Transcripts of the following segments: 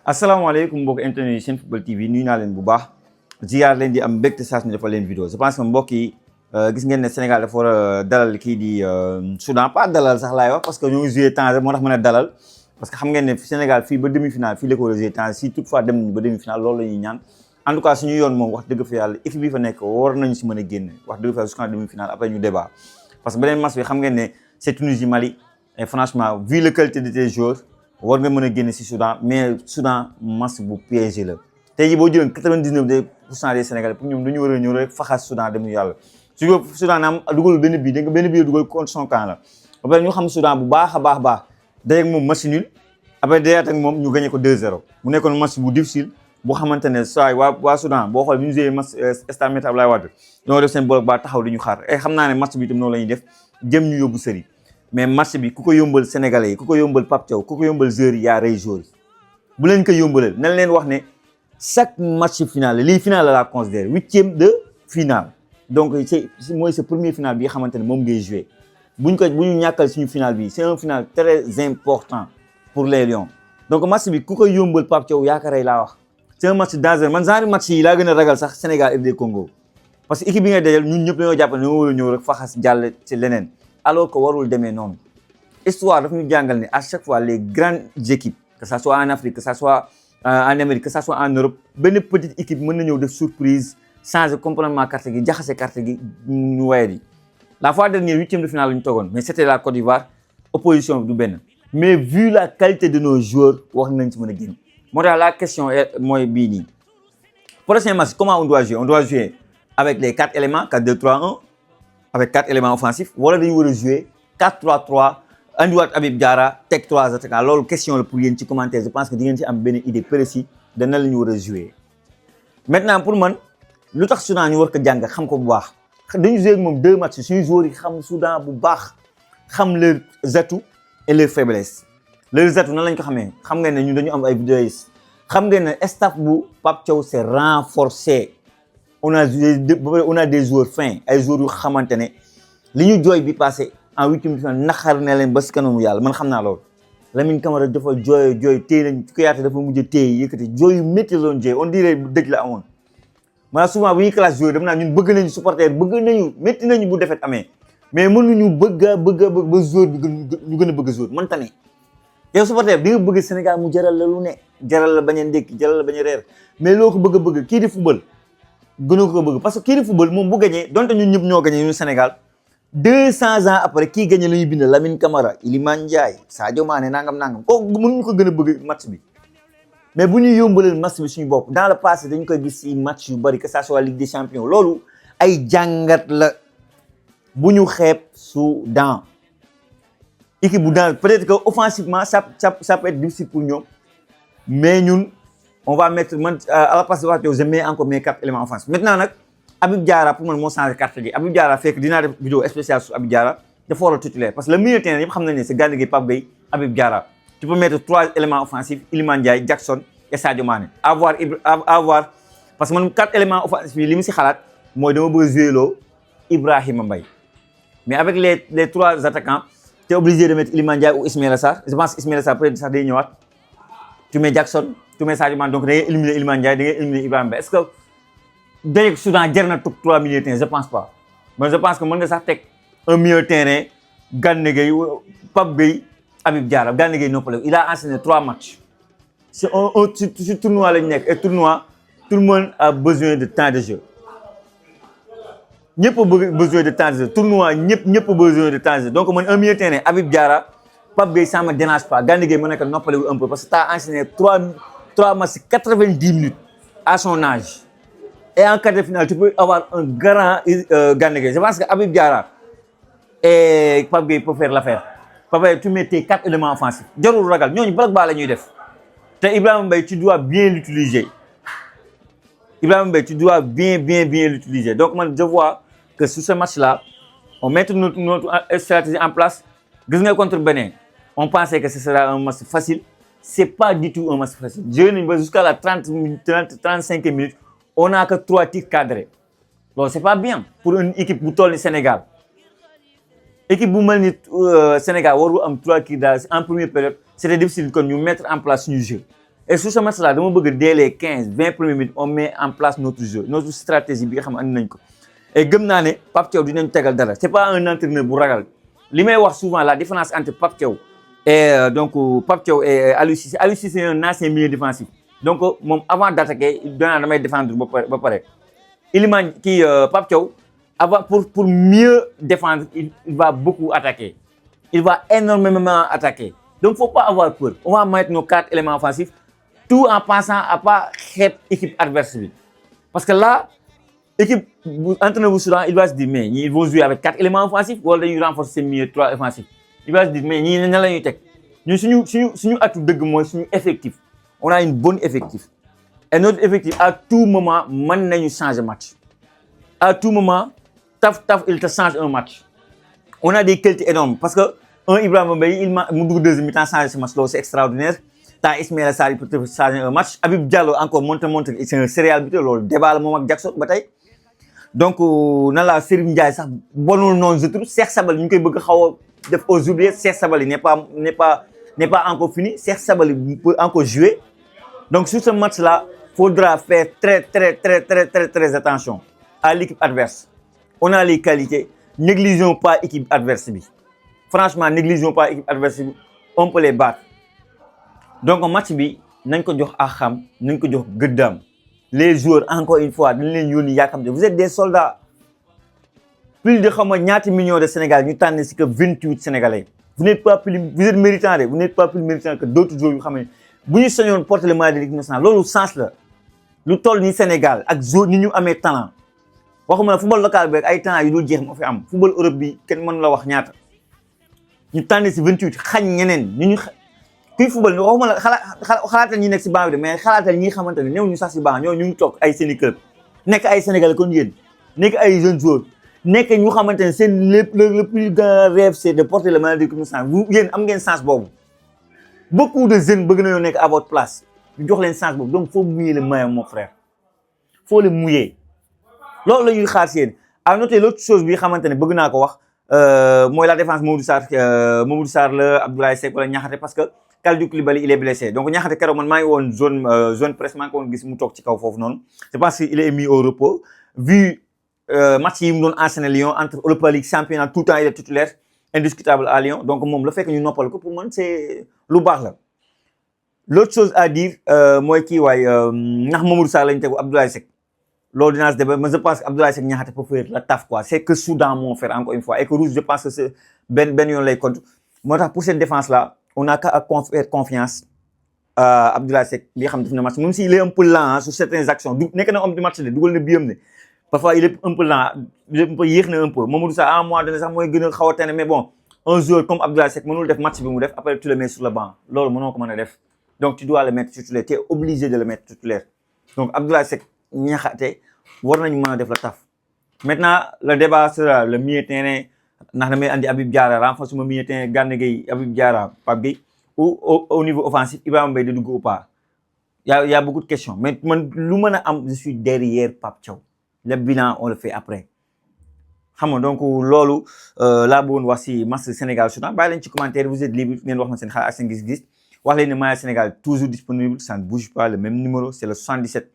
asalaamaaleykum mbokk internet yi seen football TV nuyu naa leen bu baax ziar leen di am mbégte saa su ne defal leen vidéo je pense que mbokk yi gis ngeen ne Sénégal dafa war a dalal kii di Soudan pas dalal sax laay wax parce que ñoo ngi joué temps moo tax mën a dalal parce que xam ngeen ne Sénégal fii ba demi-finale fii la ko war a joué temps si toutefois dem nañu ba demi-finale loolu la ñuy ñaan en tout cas suñu yoon moom wax dëgg fa yàlla équipe bi fa nekk war nañu si mën a génn wax dëgg fa yàlla jusqu'en demi-finale après ñu débat parce que beneen match bi xam ngeen ne c'est Tunisie Mali et franchement vu la qualité de tes joueurs war nga mën a génn si Soudan mais Soudan match bu piégé la tey jii boo jëloon 99% des Sénégalais pour ñoom dañu war a ñëw rek faxas Soudan dem yàlla su ko Soudan am dugal benn bii da nga benn bii dugal contre son camp la ba pare ñu xam Soudan bu baax a baax day ak moom match nul après dayaat ak moom ñu gagné ko 2-0 mu nekkoon match bu difficile boo xamante ne saa waa Soudan boo xool bi ñu joué match stade Me Abdoulaye Wade ñoo def seen bloc ba taxaw di ñu xaar xam naa ne match bi itam noonu la ñuy def jëm ñu yóbbu sëri mais match bi ku ko yombal Sénégalais yi ku ko yombal Pape Thiaw ku ko yombal joueurs yi yaa rey joueurs bu leen ko yombalal nañ leen wax ne chaque match final lii final la considère 8e de finale donc c'est mooy sa premier final bi nga xamante ne moom ngay joué bu ñu ñàkkal suñu final bi c'est un final très important pour les Lions donc match bi ku ko yombal Pape Thiaw yaa ko rey laa wax c'est un match dangereux man genre match yi laa gën a ragal sax Sénégal RD Congo parce que équipe bi nga dajal ñun ñëpp dañoo jàpp ne ñoo war a ñëw rek faxas jàll ci leneen alors que warul demee noonu histoire daf ñu jàngal ne à chaque fois les grandes équipes que ça soit en Afrique que ça soit en Amérique que ça soit en Europe benn petite équipe mën na ñëw def surprise changer complètement carte gi jaxase carte gi ñu waye di la fois dernière 8e de finale la ñu toogoon mais c'était la Côte d'Ivoire opposition bi du benn mais vu la qualité de nos joueurs wax nañ ci mën a génn moo tax la question mooy bii nii prochain match comment on doit jouer avec les 4 éléments 4-2-3-1 avec 4 éléments offensifs wala dañu war a jouer 4-3-3 andiwaat Habib Diarra teg 3 attaquants loolu question la pour yéen ci commentaire je pense que di ngeen ci am benn idée précise de nan la ñu war a jouer maintenant pour man lu tax Soudan ñu war ko jàng xam ko bu baax dañu jouer ak moom 2 matchs suñu joueurs yi xam Soudan bu baax xam leurs atouts et leurs faiblesses leurs atouts nan lañ ko xamee xam ngeen ne ñun dañu am ay vidéos xam ngeen ne staff bu Pape Thiaw c'est renforcé on a des joueurs fins ay joueurs yu xamante ne li ñu jooy bi passé en 8e de finale naxar ne leen ba si kanamu yàlla man xam naa loolu Lamine Camara dafa jooy téye nañ Kouyaté dafa mujj a téye yëkkati jooy yu métti la doon jooy on dirait dëj la amoon maanaam souvent bu ñuy classe joueur dama naa ñun bëgg nañu supporter bëgg nañu métti nañu bu defet amee mais mënuñu bëgg ba joueur bi ñu gën a bëgg joueur mën tane yow supporter di nga bëgg Sénégal mu jaral la lu ne jaral la bañ a ndékki jaral la bañ a reer mais loo ko bëgg kii di football gënoo ko bëgg parce que kii di football moom bu gagné donte ñun ñëpp ñoo gagné ñun Sénégal 200 ans après kii gagné la ñuy bind Lamine Camara Iliman Ndiaye Sadio Mané nangam kooku mënuñu ko gën a bëgg match bi mais bu ñu yombalal match bi suñu bopp dans le passé dañu koy gis ci match yu bari que ça soit Ligue des Champions loolu ay jàngat la bu ñu xeeb Soudan équipe bu dans peut-être que offensivement ça peut être difficile pour ñoom mais ñun on va mettre man à la place de Pape je mets encore mes 4 éléments offensifs maintenant nag Habib Diarra pour man moo changé carte gi Habib Diarra fekk dinaa def vidéo spéciale sur Habib Diarra dafa war a titulaire parce que le milieu de terrain yëpp xam nañ ne c'est Gana Gueye Pape Gueye Habib Diarra tu peux mettre 3 éléments offensifs Iliman Ndiaye Jackson et Sadio Mané avoir parce que man 4 éléments offensifs yi li mu si xalaat mooy dama bëgg jouer loo Ibrahima Mbaye mais avec les 3 attaquants tu es obligé de mettre Iliman Ndiaye ou Ismaïla Sarr je pense que Ismaïla Sarr peut-être sax day ñëwaat tu mets Jackson tu mets Sadio Mané donc da ngay éliminer Iliman Ndiaye da ngay éliminer Ibrahima Mbaye est-ce que dajeeg Soudan jar na toog 3 milieux de terrain je pense pas mais je pense que mën nga sax teg un milieu de terrain Gana Gueye Pape Gueye Habib Diarra Gana Gueye noppale il a enchaîné 3 matchs c'est un tournoi lañu nekk et tournoi tout le monde a besoin de temps de jeu ñëpp besoin de temps de jeu tournoi ñëpp besoin de temps de jeu donc man un milieu de terrain Habib Diarra Pape Gueye ça me dérange pas Gana Gueye mën na ko noppale un peu parce que t'as enchaîné 3 matchs 90 minutes à son âge et en quart de finale tu peux avoir un grand Gana Gueye je pense que Habib Diarra et Pape Gueye peuvent faire l'affaire Pape Gueye tu mets tes 4 éléments offensifs jarul ragal ñooñu bloc bas la ñuy def te Ibrahima Mbaye tu dois bien l'utiliser Ibrahima Mbaye tu dois bien l'utiliser donc man je vois que sur ce match là on met notre stratégie en place gis nga contre Bénin on pensait que ce sera un match facile c'est pas du tout un match facile joué nañu ba jusqu'à la 35 minutes on n'a que 3 tirs cadrés loolu c'est pas bien pour une équipe bu toll ni Sénégal équipe bu mel ni Sénégal warul am 3 tirs en première période c'était difficile kon ñu mettre en place suñu jeu et sur ce match-là dama bëgg dès les 15-20 premières minutes on met en place notre jeu notre stratégie bi nga xam ne andi nañ ko et gëm naa ne Pape Thiaw dinañ tegal dara c'est pas un entraîneur bu ragal li may wax souvent la différence entre Pape Thiaw et donc Pape Thiaw et Aliou Cissé. Aliou Cissé c'est un ancien milieu défensif donc moom avant d'attaquer damay défendre ba pare Iliman kii Pape Thiaw avant pour mieux défendre il va beaucoup attaquer il va énormément attaquer donc faut pas avoir peur on va mettre nos 4 éléments offensifs tout en pensant à pas xeeb équipe adverse bi parce que là équipe entraîneur bu Soudan il va se dire mais ñii ils vont jouer avec 4 éléments offensifs wala dañuy renforcer seen milieu 3 offensifs il va se dire mais ñii nan la ñuy teg ñun suñu atu dëgg mooy suñu effectif on a une bonne effectif et notre effectif à tout moment mën nañu changer match à tout moment taf il te change un match on a des qualités énormes parce que un Ibrahima Mbaye mu dugg deuxième mi-temps changer ce match loolu c'est extraordinaire tant Ismaïla Sarr il peut te changer un match Habib Diallo encore montre c'est un céréal buteur loolu débat la moom ak Jackson ba tey donc nan la Serigne Ndiaye sax bonul noonu je trouve Cheikh Sabali ñu ngi koy bëgg xaw a def aux oubliés Cheikh Sabali n'est pas encore fini Cheikh Sabali peut encore jouer donc sur ce match là faudra faire très attention à l'équipe adverse on a les qualités négligeons pas équipe adverse bi franchement négligeons pas équipe adverse bi on peut les battre donc match bi nañ ko jox ak xam nañ ko jox gëddaam les joueurs encore une fois dañ leen yónni yaakamte vous êtes des soldats plus de xam nga ñaati millions de Sénégal ñu tànn si que 28 Sénégalais vous êtes méritant vous n'êtes pas plus méritant que d'autres joueurs yu xam ne bu ñu sañoon porter le maillot de l'équipe nationale loolu sens la lu toll ni Sénégal ak joueurs ni ñu amee talent waxuma la football local bi ay talent yu dul jeex moo fi am football Europe bi kenn mën la wax ñaata ñu tànn si 28 xañ ñeneen ñu kuy football waxuma la xalaatal ñi nekk si banc bi de mais xalaatal ñi xamante ne néew ñu sax si banc ñoo ñu ngi toog ay seeni club nekk ay Sénégalais kon yéen nekk ay jeunes joueurs nekk ñu xamante ne seen le plus grand rêve c'est de porter le maillot de l'équipe nationale vous yéen am ngeen chance boobu beaucoup de jeunes bëgg nañoo nekk à votre place ñu jox leen chance boobu donc faut mouiller le maillot mon frère faut le mouiller loolu la ñuy xaar si yéen à noter l'autre chose bi xamante ne bëgg naa ko wax mooy la défense Mamadou Sarr la Abdoulaye Seck wala Niakhaté parce que Kalidou Koulibaly il est blessé donc Niakhaté keroog man maa ngi woon zone presse maa ngi ko woon gis mu toog ci kaw foofu noonu je pense qu'il est mis au repos vu match yi mu doon enchaîner Lyon entre Europa League championnat tout le temps il est titulaire indiscutable à Lyon donc moom la fekk ñu noppal ko pour man c'est lu baax la l'autre chose à dire mooy kii waay ndax Mamadou Sarr lañu tegu Abdoulaye Seck loolu dinaa si débat mais je pense que Abdoulaye Seck Niakhaté peut faire la taf quoi c'est que Soudan moo faire encore une fois et que Rouge je pense que c'est benn yoon lay compte moo tax pour cette défense là on a qu'à faire confiance à Abdoulaye Seck li nga xam ne def na match même s'il est un peu lent sur certaines actions nekk na homme du match de dugal na biyam ne parfois il est un peu lent yéex na un peu Mamadou Sarr à un moment donné sax mooy gën a xaw a tane mais bon un joueur comme Abdoulaye Seck mënul def match bi mu def après tu le mets sur le banc loolu mënoo ko mën a def donc tu dois le mettre titulaire tu es obligé de le mettre titulaire donc Abdoulaye Seck Niakhaté war nañu mën a def la taf maintenant le débat sera le milieu terrain ndax damay andi Habib Diarra renforcer suma milieu terrain Gana Gueye Habib Diarra Pape Gueye ou au niveau offensif Ibrahima Mbaye de dugg ou pas y a beaucoup de questions mais man lu mën a am je suis derrière Pape Thiaw le bilan on le fait après xam nga donc loolu laa bëggoon wax si match Sénégal Soudan bàyyi leen ci commentaire vous êtes libre ngeen wax ma seen xalaat ak seen gis-gis wax leen ne maillot Sénégal toujours disponible ça ne bouge pas le même numéro c'est le 77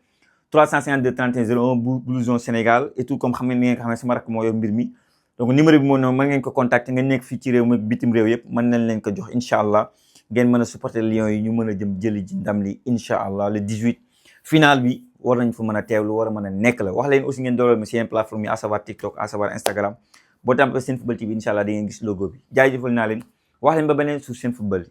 352 31 01 blouson Sénégal et tout comme xam ngeen ni ngeen ko xamee sama rakk moo yor mbir mi donc numéro bi moo noonu mën ngeen ko contacter nga nekk fii ci réew mi bitim réew yëpp mën nañ leen ko jox incha allah ngeen mën a supporter Lions yi ñu mën a jëm jëli ji ndam li incha allah le 18 final bi war nañ fa mën a teewlu war a mën a nekk la wax leen aussi ngeen dooleel ma seen plateforme yi à savoir TikTok à savoir Instagram boo tàmpee Senfootball TV incha allah da ngeen gis logo bi jaajëfal naa leen wax leen ba beneen sur Senfootball